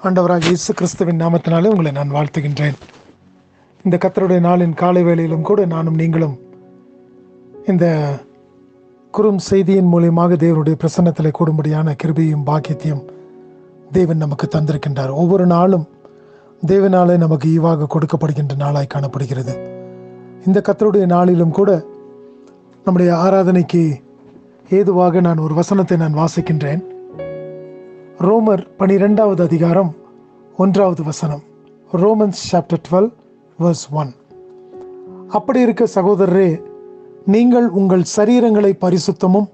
ஆண்டவராக இயேசு கிறிஸ்துவின் நாமத்தினாலே உங்களை நான் வாழ்த்துகின்றேன். இந்த கர்த்தருடைய நாளின் காலை வேளையிலும் கூட நானும் நீங்களும் இந்த குறும் செய்தியின் மூலியமாக தேவனுடைய பிரசன்னத்தில் கூடும்படியான கிருபையும் பாக்கியத்தையும் தேவன் நமக்கு தந்திருக்கின்றார். ஒவ்வொரு நாளும் தேவனாலே நமக்கு ஈவாக கொடுக்கப்படுகின்ற நாளாய் காணப்படுகிறது. இந்த கர்த்தருடைய நாளிலும் கூட நம்முடைய ஆராதனைக்கு ஏதுவாக நான் ஒரு வசனத்தை நான் வாசிக்கின்றேன். ரோமர் 12வது அதிகாரம் 1வது வசனம். Romans chapter 12 verse 1. அப்படி இருக்க சகோதரரே, நீங்கள் உங்கள் சரீரங்களை பரிசுத்தமும்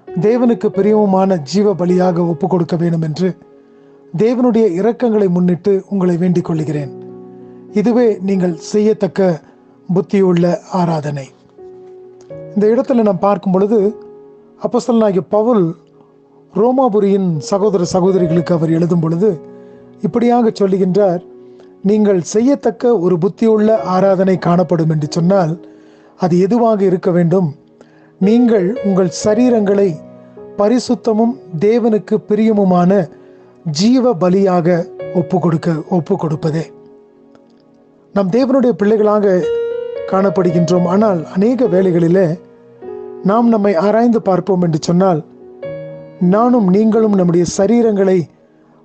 தேவனுக்கு பிரியமுமான ஜீவ பலியாக ஒப்பு கொடுக்க வேண்டும் என்று தேவனுடைய இரக்கங்களை முன்னிட்டு உங்களை வேண்டிக் கொள்கிறேன். இதுவே நீங்கள் செய்யத்தக்க புத்தியுள்ள ஆராதனை. இந்த இடத்துல நாம் பார்க்கும் பொழுது அப்போஸ்தலனாகிய பவுல் ரோமாபுரியின் சகோதர சகோதரிகளுக்கு அவர் எழுதும் பொழுது இப்படியாக சொல்லுகின்றார், நீங்கள் செய்யத்தக்க ஒரு புத்தியுள்ள ஆராதனை காணப்படும் என்று சொன்னால் அது எதுவாக இருக்க வேண்டும்? நீங்கள் உங்கள் சரீரங்களை பரிசுத்தமும் தேவனுக்கு பிரியமுமான ஜீவ பலியாக ஒப்பு கொடுப்பதே. நாம் தேவனுடைய பிள்ளைகளாக காணப்படுகின்றோம். ஆனால் அநேக வேளைகளிலே நாம் நம்மை ஆராய்ந்து பார்ப்போம் என்று சொன்னால் நானும் நீங்களும் நம்முடைய சரீரங்களை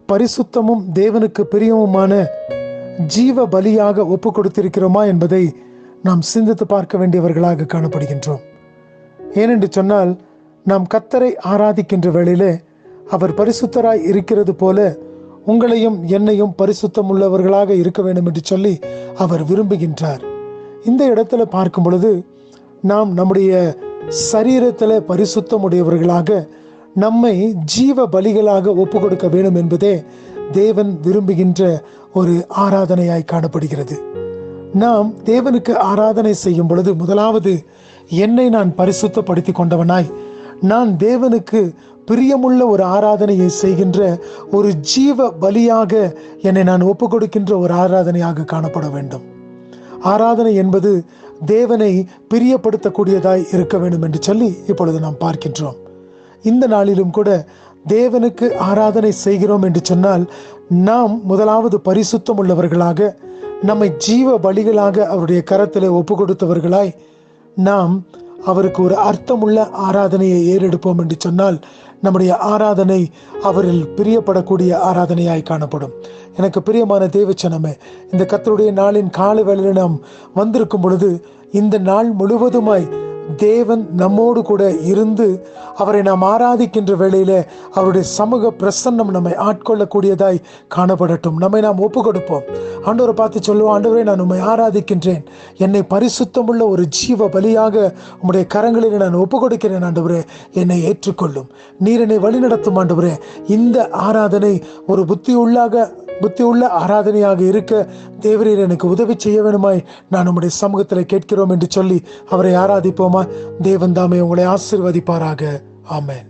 பரிசுத்தமும் தேவனுக்கு பிரியமுமான ஜீவ பலியாக ஒப்பு கொடுத்திருக்கிறோமா என்பதை நாம் சிந்தித்து பார்க்க வேண்டியவர்களாக காணப்படுகின்றோம். ஏனென்று சொன்னால் நாம் கர்த்தரை ஆராதிக்கின்ற வேளையிலே அவர் பரிசுத்தராய் இருக்கிறது போல உங்களையும் என்னையும் பரிசுத்தம் உள்ளவர்களாக இருக்க வேண்டும் என்று சொல்லி அவர் விரும்புகின்றார். இந்த இடத்துல பார்க்கும் பொழுது நாம் நம்முடைய சரீரத்தில் பரிசுத்தம் உடையவர்களாக நம்மை ஜீவ பலிகளாக ஒப்பு கொடுக்க வேண்டும் என்பதே தேவன் விரும்புகின்ற ஒரு ஆராதனையாய் காணப்படுகிறது. நாம் தேவனுக்கு ஆராதனை செய்யும் பொழுது முதலாவது என்னை நான் பரிசுத்தப்படுத்தி கொண்டவனாய் நான் தேவனுக்கு பிரியமுள்ள ஒரு ஆராதனையை செய்கின்ற ஒரு ஜீவ பலியாக என்னை நான் ஒப்பு கொடுக்கின்ற ஒரு ஆராதனையாக காணப்பட வேண்டும். ஆராதனை என்பது தேவனை பிரியப்படுத்தக்கூடியதாய் இருக்க வேண்டும் என்று சொல்லி இப்பொழுது நாம் பார்க்கின்றோம். இந்த நாளிலும் கூட தேவனுக்கு ஆராதனை செய்கிறோம் என்று சொன்னால் நாம் முதலாவது பரிசுத்தம் உள்ளவர்களாக நம்மை ஜீவ பலிகளாக அவருடைய கரத்தில் ஒப்பு கொடுத்தவர்களாய் நாம் அவருக்கு ஒரு அர்த்தமுள்ள ஆராதனையை ஏறெடுப்போம் என்று சொன்னால் நம்முடைய ஆராதனை அவரில் பிரியப்படக்கூடிய ஆராதனையாய் காணப்படும். எனக்கு பிரியமான தேவச்சனமே, இந்த கர்த்தருடைய நாளின் காலை வேளையில் நாம் வந்திருக்கும் பொழுது இந்த நாள் முழுவதுமாய் தேவன் நம்மோடு கூட இருந்து அவரை நாம் ஆராதிக்கின்ற வேளையில அவருடைய சமூக பிரசன்னம் நம்மை ஆட்கொள்ளக்கூடியதாய் காணப்படட்டும். நம்மை நாம் ஒப்பு கொடுப்போம். ஆண்டவரை பார்த்து சொல்லுவோம், ஆண்டவரே, நான் உம்மை ஆராதிக்கின்றேன். என்னை பரிசுத்தமுள்ள ஒரு ஜீவ பலியாக உம்முடைய கரங்களில் நான் ஒப்பு கொடுக்கிறேன். ஆண்டவரே, என்னை ஏற்றுக்கொள்ளும். நீர் என்னை வழிநடத்தும். ஆண்டவரே, இந்த ஆராதனை ஒரு புத்தியுள்ள ஆராதனையாக இருக்க தேவரீர் எனக்கு உதவி செய்ய வேணுமாய் நான் உம்முடைய சமூகத்தில் கேட்கிறோம் என்று சொல்லி அவரை ஆராதிப்போமா? தேவன் தாமே உங்களை ஆசீர்வதிப்பாராக. ஆமென்.